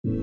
Palaging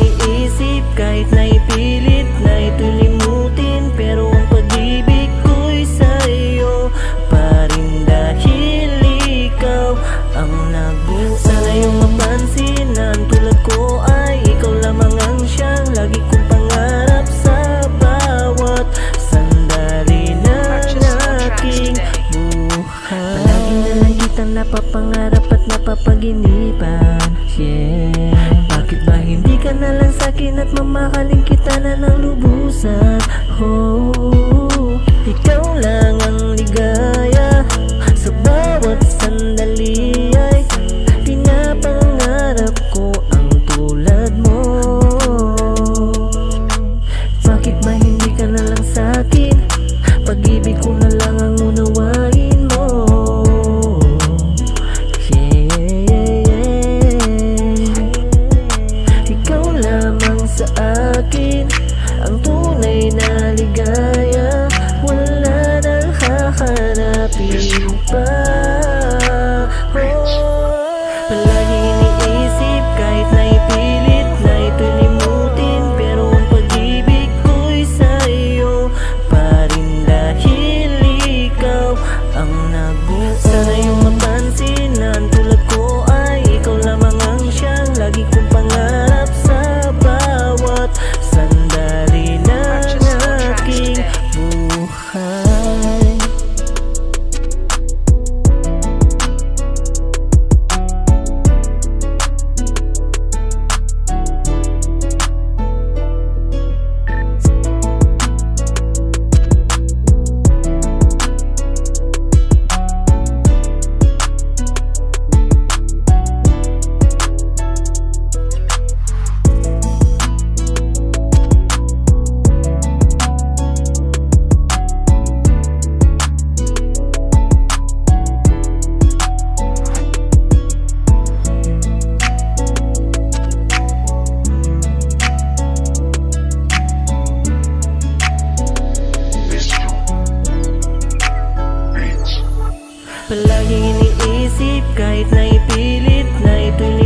iniisip kahit na ipilit na ito'y limutin, pero ang pag-ibig ko'y sa'yo pa rin dahil ikaw ang nagbuo. Sana yung mapansin na ang tulad ko ay ikaw lamang ang siyang lagi kong pangarap sa bawat sandali ng aking buhay. Palaging na lang kitang napapangarap at napapaginipan, yeah. Bakit ba hindi ka na lang sa'kin at mamahalin kita na ng lubusan? Oh, ikaw lang ang ligaya sa bawat sandali ay pinapangarap ko ang tulad mo. Bakit ba hindi ka na lang sa'kin? Pag-ibig ko na lang ang unawain mo. Sa akin ang tunay na ligaya, wala nang hahanapin pa. Palagi iniisip kahit na ipilit na ito'y limutin, pero ang pag-ibig ko'y sa'yo pa rin dahil ikaw ang nagbuo. Sana yung mapansin na ang tulad ko ay ikaw lamang ang siyang lagi kong pangarap sa bawat sandali ng aking buhay. Palaging iniisip kahit na ipilit na ito'y